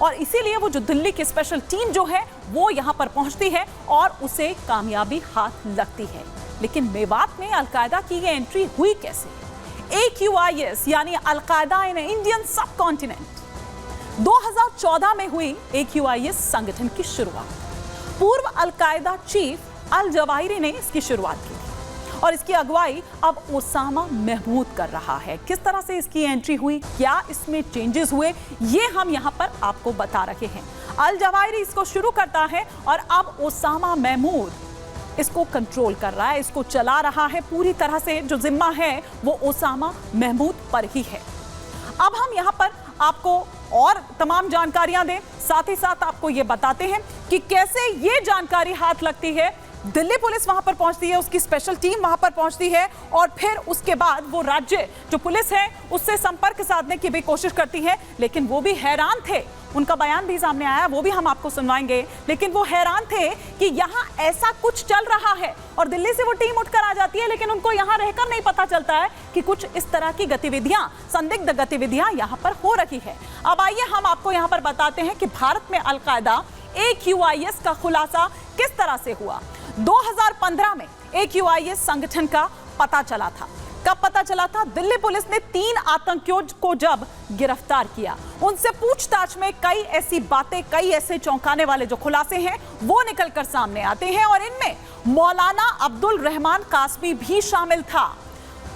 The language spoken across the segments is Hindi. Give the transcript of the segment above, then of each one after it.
और इसीलिए वो जो दिल्ली की स्पेशल टीम जो है वो यहां पर पहुंचती है और उसे कामयाबी हाथ लगती है। लेकिन मेवात में अलकायदा की ये एंट्री हुई कैसे? AQIS यानी अलकायदा इन इंडियन सब कॉन्टिनेंट 2014 में हुई AQIS संगठन की शुरुआत पूर्व अलकायदा चीफ अल जवाहिरी ने इसकी शुरुआत की थी और इसकी अगुवाई अब ओसामा महमूद कर रहा है। किस तरह से इसकी एंट्री हुई, क्या इसमें चेंजेस हुए, ये हम यहां पर आपको बता रहे हैं। अल जवाहिरी इसको शुरू करता है और अब ओसामा महमूद इसको कंट्रोल कर रहा है, इसको चला रहा है। पूरी तरह से जो जिम्मा है वो ओसामा महमूद पर ही है। अब हम यहां पर आपको और तमाम जानकारियां दें, साथ ही साथ आपको ये बताते हैं कि कैसे ये जानकारी हाथ लगती है। दिल्ली पुलिस वहां पर पहुंचती है, उसकी स्पेशल टीम वहां पर पहुंचती है और फिर उसके बाद वो राज्य जो पुलिस है उससे संपर्क साधने की भी कोशिश करती है। लेकिन वो भी हैरान थे, उनका बयान भी सामने आया, वो भी हम आपको सुनवाएंगे। लेकिन वो हैरान थे कि यहाँ ऐसा कुछ चल रहा है और दिल्ली से वो टीम उठकर आ जाती है, लेकिन उनको यहाँ रहकर नहीं पता चलता है कि कुछ इस तरह की गतिविधियां, संदिग्ध गतिविधियां यहाँ पर हो रही है। अब आइए हम आपको यहाँ पर बताते हैं कि भारत में अलकायदा AQIS का खुलासा किस तरह से हुआ। 2015 में AQIS संगठन का पता चला था। कब पता चला था? दिल्ली पुलिस ने 3 आतंकियों को जब गिरफ्तार किया, उनसे पूछताछ में कई ऐसी बातें, कई ऐसे चौंकाने वाले जो खुलासे हैं वो निकलकर सामने आते हैं और इनमें मौलाना अब्दुल रहमान कासमी भी शामिल था।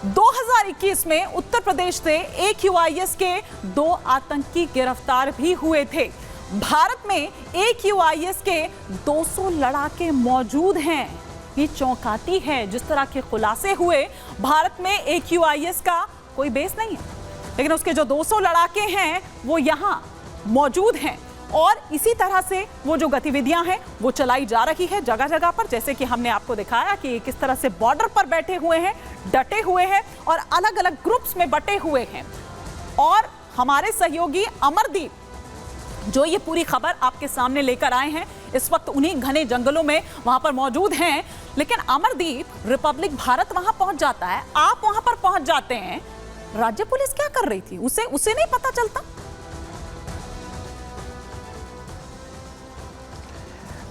2021 में उत्तर प्रदेश से AQIS के 2 आतंकी गिरफ्तार भी हुए थे। भारत में AQIS के 200 लड़ाके मौजूद हैं। ये चौंकाती है जिस तरह के खुलासे हुए। भारत में AQIS का कोई बेस नहीं है, लेकिन उसके जो 200 लड़ाके हैं वो यहाँ मौजूद हैं और इसी तरह से वो जो गतिविधियां हैं वो चलाई जा रही है जगह जगह पर। जैसे कि हमने आपको दिखाया कि किस तरह से बॉर्डर पर बैठे हुए हैं, डटे हुए हैं और अलग अलग ग्रुप्स में बटे हुए हैं। और हमारे सहयोगी अमरदीप जो ये पूरी खबर आपके सामने लेकर आए हैं, इस वक्त उन्हीं घने जंगलों में वहां पर मौजूद हैं। लेकिन अमरदीप, रिपब्लिक भारत वहां पहुंच जाता है, आप वहां पर पहुंच जाते हैं, राज्य पुलिस क्या कर रही थी उसे नहीं पता चलता?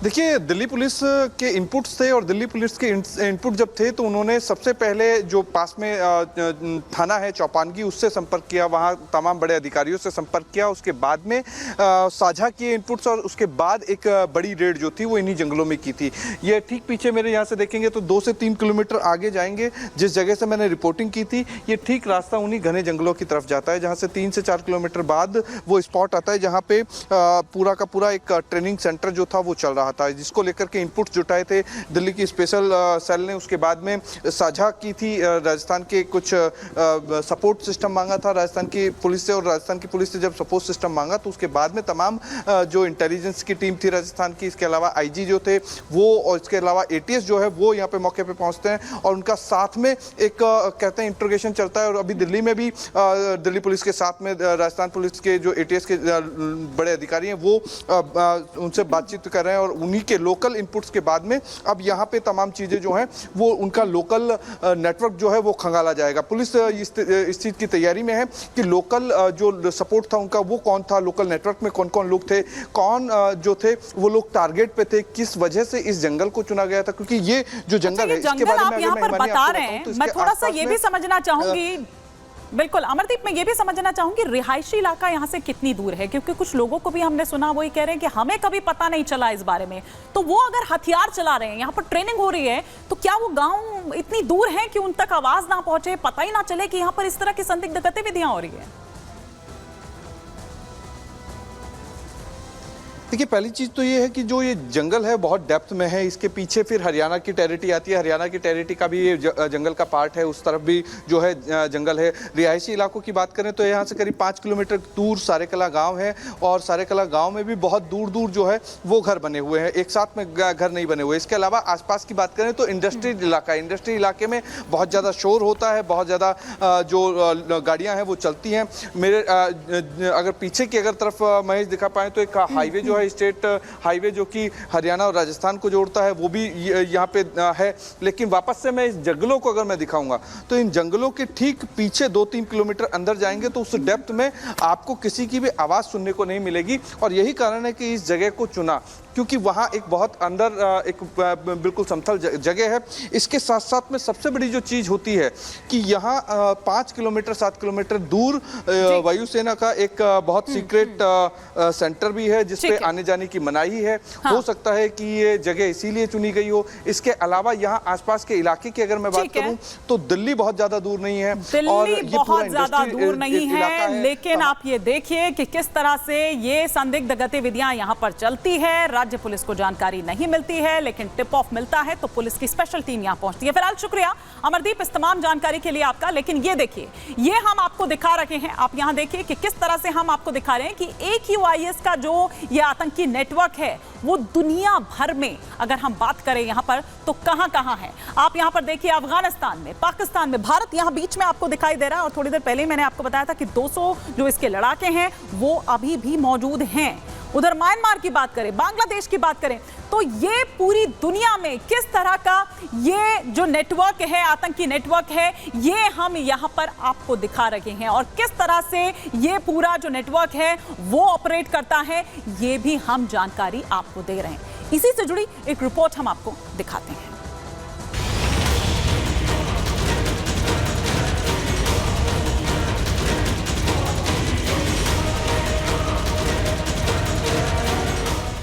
देखिए, दिल्ली पुलिस के इनपुट्स थे और दिल्ली पुलिस के इनपुट जब थे तो उन्होंने सबसे पहले जो पास में थाना है चौपानगी, उससे संपर्क किया, वहाँ तमाम बड़े अधिकारियों से संपर्क किया। उसके बाद में साझा किए इनपुट्स और उसके बाद एक बड़ी रेड जो थी वो इन्हीं जंगलों में की थी। ये ठीक पीछे मेरे यहाँ से देखेंगे तो 2 से 3 किलोमीटर आगे जाएंगे, जिस जगह से मैंने रिपोर्टिंग की थी, ये ठीक रास्ता उन्हीं घने जंगलों की तरफ जाता है, जहाँ से 3 से 4 किलोमीटर बाद वो स्पॉट आता है जहाँ पे पूरा का पूरा एक ट्रेनिंग सेंटर जो था वो चल रहा था, जिसको लेकर के इनपुट जुटाए थे दिल्ली की स्पेशल सेल ने। उसके बाद में साझा की थी, राजस्थान के कुछ सपोर्ट सिस्टम मांगा था राजस्थान की पुलिस से, और राजस्थान की पुलिस से जब सपोर्ट सिस्टम मांगा तो उसके बाद में तमाम जो इंटेलिजेंस की टीम थी राजस्थान की, इसके अलावा IG जो थे वो, और इसके अलावा ATS जो है वो यहाँ पे मौके पे पहुँचते हैं और उनका साथ में एक कहते हैं इंट्रोगेशन चलता है। और अभी दिल्ली में भी दिल्ली पुलिस के साथ में राजस्थान पुलिस के जो ATS के बड़े अधिकारी हैं वो उनसे बातचीत कर रहे हैं और उन्हीं के लोकल इनपुट्स के बाद में अब यहाँ पे तमाम चीज़ें जो हैं वो उनका लोकल नेटवर्क जो है वो खंगाला जाएगा। पुलिस इस चीज़ की तैयारी में है कि लोकल जो सपोर्ट था उनका वो कौन था, लोकल नेटवर्क में कौन कौन लोग थे, कौन जो थे वो लोग टारगेट पे थे, किस वजह से इस जंगल को चुना गया था। क्योंकि ये जो जंगल है इसके बारे में यहाँ पर बता रहे हैं, मैं थोड़ा सा ये भी समझना चाहूंगी। बिल्कुल अमरदीप, मैं ये भी समझना चाहूंगी रिहायशी इलाका यहाँ से कितनी दूर है, क्योंकि कुछ लोगों को भी हमने सुना वही कह रहे हैं कि हमें कभी पता नहीं चला इस बारे में। तो वो अगर हथियार चला रहे हैं, यहाँ पर ट्रेनिंग हो रही है, तो क्या वो गांव इतनी दूर है कि उन तक आवाज ना पहुंचे, पता ही ना चले कि यहाँ पर इस तरह की संदिग्ध गतिविधियां हो रही है? देखिए, पहली चीज़ तो ये है कि जो ये जंगल है बहुत डेप्थ में है, इसके पीछे फिर हरियाणा की टेरिटरी आती है, हरियाणा की टेरिटरी का भी ये जंगल का पार्ट है, उस तरफ भी जो है जंगल है। रिहायशी इलाकों की बात करें तो यहाँ से करीब 5 किलोमीटर दूर सारेकला गांव है और सारेकला गांव में भी बहुत दूर दूर जो है वो घर बने हुए हैं, एक साथ में घर नहीं बने हुए। इसके अलावा आसपास की बात करें तो इंडस्ट्रियल इलाका है, इंडस्ट्री इलाके में बहुत ज़्यादा शोर होता है, बहुत ज़्यादा जो गाड़ियाँ हैं वो चलती हैं। मेरे अगर पीछे की अगर तरफ महेश दिखा पाएँ तो एक हाईवे जो है है स्टेट हाईवे जो कि हरियाणा और राजस्थान को जोड़ता है वो भी यहाँ पे है। लेकिन वापस से मैं इस जंगलों को अगर मैं दिखाऊंगा तो इन जंगलों के ठीक पीछे 2-3 किलोमीटर अंदर जाएंगे तो उस डेप्थ में आपको किसी की भी आवाज़ सुनने को नहीं मिलेगी। और यही कारण है कि इस जगह को चुना, क्योंकि वहाँ एक बहुत अंदर एक बिल्कुल समतल जगह है। इसके साथ साथ में सबसे बड़ी जो चीज़ होती है कि यहाँ 5 किलोमीटर 7 किलोमीटर दूर वायुसेना का एक बहुत सीक्रेट सेंटर भी है जिसपे आने जाने की मनाही है। हाँ। हो सकता है कि ये जगह इसीलिए चुनी गई हो। इसके अलावा यहाँ आसपास के इलाके की अगर मैं बात करूँ तो दिल्ली बहुत ज्यादा दूर नहीं है, और ये बहुत ज्यादा दूर नहीं है। लेकिन आप ये देखिए कि किस तरह से ये संदिग्ध गतिविधियां यहाँ पर चलती है। राज्य पुलिस को जानकारी नहीं मिलती है, लेकिन टिप ऑफ मिलता है तो पुलिस की स्पेशल टीम यहां पहुंचती है। फिलहाल शुक्रिया अमरदीप इस तमाम जानकारी के लिए आपका। लेकिन ये देखिए, ये हम आपको दिखा रहे हैं, आप यहां देखिए कि किस तरह से हम आपको दिखा रहे हैं कि AQIS का जो ये आतंकी नेटवर्क है वो दुनिया भर में अगर हम बात करें यहां पर तो कहां है। आप यहां पर देखिए, अफगानिस्तान में, पाकिस्तान में, भारत यहां बीच में आपको दिखाई दे रहा है। और थोड़ी देर पहले मैंने आपको बताया था कि 200 जो इसके लड़ाके हैं वो अभी भी मौजूद हैं। उधर म्यांमार की बात करें, बांग्लादेश की बात करें, तो ये पूरी दुनिया में किस तरह का ये जो नेटवर्क है, आतंकी नेटवर्क है, ये हम यहां पर आपको दिखा रहे हैं। और किस तरह से ये पूरा जो नेटवर्क है वो ऑपरेट करता है, ये भी हम जानकारी आपको दे रहे हैं। इसी से जुड़ी एक रिपोर्ट हम आपको दिखाते हैं।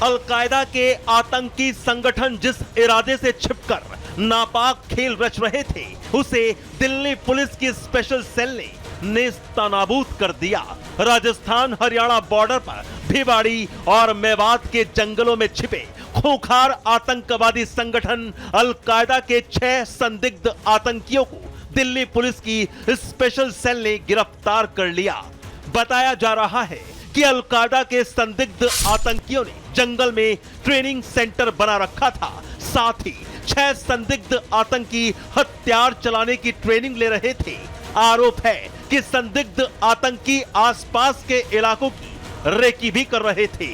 अलकायदा के आतंकी संगठन जिस इरादे से छिपकर नापाक खेल रच रहे थे उसे दिल्ली पुलिस की स्पेशल सेल ने नेस्तनाबूद कर दिया। राजस्थान हरियाणा बॉर्डर पर भिवाड़ी और मेवात के जंगलों में छिपे खूंखार आतंकवादी संगठन अलकायदा के 6 संदिग्ध आतंकियों को दिल्ली पुलिस की स्पेशल सेल ने गिरफ्तार कर लिया। बताया जा रहा है कि अलकायदा के संदिग्ध आतंकियों ने जंगल में ट्रेनिंग सेंटर बना रखा था। साथ ही 6 संदिग्ध आतंकी हथियार चलाने की ट्रेनिंग ले रहे थे। आरोप है कि संदिग्ध आतंकी आसपास के इलाकों की रेकी भी कर रहे थे।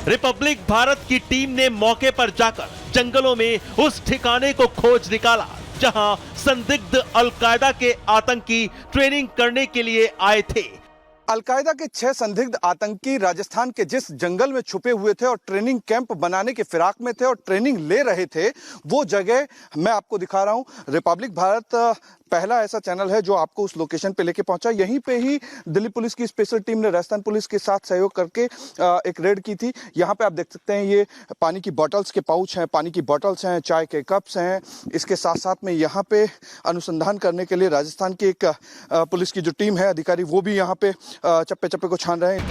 रिपब्लिक भारत की टीम ने मौके पर जाकर जंगलों में उस ठिकाने को खोज निकाला जहां संदिग्ध अलकायदा के आतंकी ट्रेनिंग करने के लिए आए थे। अलकायदा के 6 संदिग्ध आतंकी राजस्थान के जिस जंगल में छुपे हुए थे और ट्रेनिंग कैंप बनाने के फिराक में थे और ट्रेनिंग ले रहे थे, वो जगह मैं आपको दिखा रहा हूं। रिपब्लिक भारत पहला ऐसा चैनल है जो आपको उस लोकेशन पे लेके पहुंचा। यहीं पे ही दिल्ली पुलिस की स्पेशल टीम ने राजस्थान पुलिस के साथ सहयोग करके एक रेड की थी। यहाँ पे आप देख सकते हैं ये पानी की बॉटल्स के पाउच हैं, पानी की बॉटल्स हैं, चाय के कप्स हैं। इसके साथ साथ में यहाँ पे अनुसंधान करने के लिए राजस्थान की एक पुलिस की जो टीम है, अधिकारी, वो भी यहाँ पे चप्पे चप्पे को छान रहे हैं।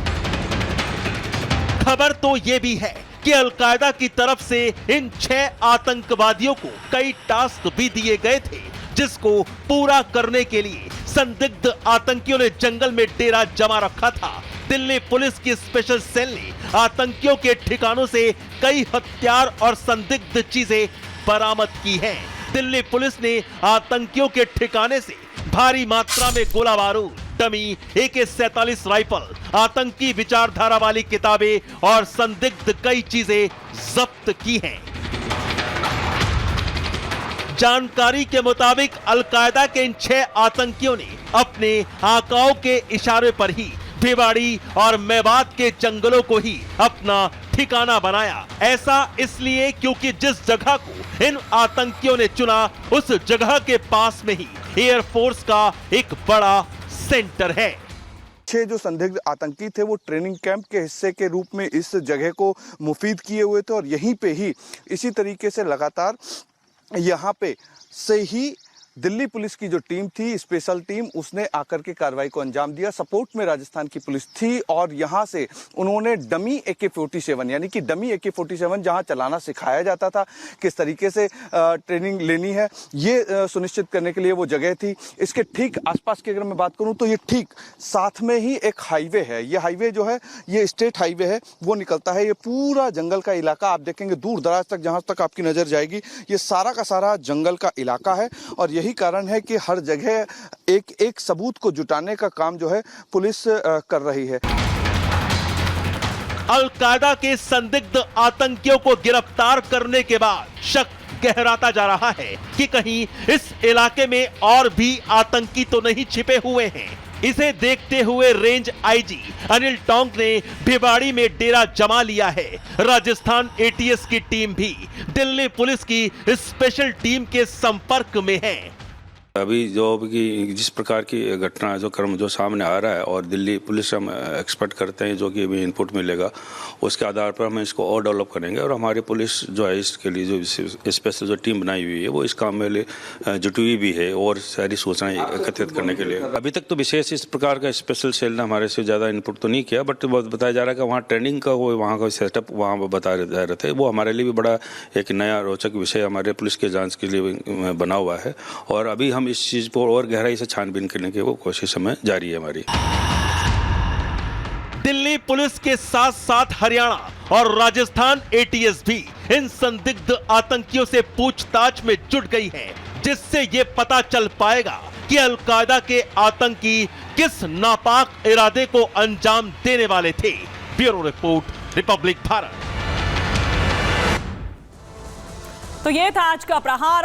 खबर तो ये भी है कि अलकायदा की तरफ से इन 6 आतंकवादियों को कई टास्क भी दिए गए थे जिसको पूरा करने के लिए संदिग्ध आतंकियों ने जंगल में डेरा जमा रखा था। दिल्ली पुलिस की स्पेशल सेल ने आतंकियों के ठिकानों से कई हथियार और संदिग्ध चीजें बरामद की हैं। दिल्ली पुलिस ने आतंकियों के ठिकाने से भारी मात्रा में गोला बारूद, डमी, AK-47 राइफल, आतंकी विचारधारा वाली किताबें और संदिग्ध कई चीजें जब्त की हैं। जानकारी के मुताबिक अलकायदा के इन 6 आतंकियों ने अपने आकाओं के इशारे पर ही भिवाड़ी और मेवात के जंगलों को ही अपना ठिकाना बनाया। ऐसा इसलिए क्योंकि जिस जगह को इन आतंकियों ने चुना उस जगह के पास में ही एयरफोर्स का एक बड़ा सेंटर है। 6 जो संदिग्ध आतंकी थे वो ट्रेनिंग कैंप के हिस्से के रूप में इस जगह को मुफीद किए हुए थे और यहीं पे ही इसी तरीके से लगातार यहाँ पे से ही दिल्ली पुलिस की जो टीम थी, स्पेशल टीम, उसने आकर के कार्रवाई को अंजाम दिया। सपोर्ट में राजस्थान की पुलिस थी और यहाँ से उन्होंने डमी AK-47 यानी कि डमी AK-47 जहाँ चलाना सिखाया जाता था, किस तरीके से ट्रेनिंग लेनी है, ये सुनिश्चित करने के लिए वो जगह थी। इसके ठीक आसपास की अगर मैं बात करूँ तो ये ठीक साथ में ही एक हाईवे है। ये हाईवे जो है ये स्टेट हाईवे है, वो निकलता है। ये पूरा जंगल का इलाका आप देखेंगे दूर दराज तक, जहाँ तक आपकी नज़र जाएगी ये सारा का सारा जंगल का इलाका है। और यही कारण है कि हर जगह एक सबूत को जुटाने का काम जो है पुलिस कर रही है। अलकायदा के संदिग्ध आतंकियों को गिरफ्तार करने के बाद शक गहराता जा रहा है कि कहीं इस इलाके में और भी आतंकी तो नहीं छिपे हुए हैं। इसे देखते हुए रेंज आईजी अनिल टोंक ने भिवाड़ी में डेरा जमा लिया है। राजस्थान एटीएस की टीम भी दिल्ली पुलिस की स्पेशल टीम के संपर्क में है। अभी जो कि जिस प्रकार की घटना जो क्रम जो सामने आ रहा है और दिल्ली पुलिस हम एक्सपेक्ट करते हैं जो कि अभी इनपुट मिलेगा उसके आधार पर हम इसको और डेवलप करेंगे और हमारी पुलिस जो है इसके लिए जो स्पेशल जो टीम बनाई हुई है वो इस काम में जुटी हुई भी है और सारी सूचनाएं एकत्रित करने के लिए। अभी तक तो विशेष इस प्रकार का स्पेशल सेल ने हमारे से ज़्यादा इनपुट तो नहीं किया, बट बताया जा रहा है कि वहाँ ट्रेनिंग का वो वहाँ का सेटअप वहाँ बता रहे थे। वो हमारे लिए भी बड़ा एक नया रोचक विषय हमारे पुलिस के जाँच के लिए बना हुआ है और अभी हम इस चीज को और गहराई से छानबीन करने की वो कोशिश हमें जारी है हमारी। दिल्ली पुलिस के साथ साथ हरियाणा और राजस्थान एटीएस भी इन संदिग्ध आतंकियों से पूछताछ में जुट गई है, जिससे ये पता चल पाएगा कि अलकायदा के आतंकी किस नापाक इरादे को अंजाम देने वाले थे। Bureau report, Republic Bharat. तो ये था आज का प्रहार।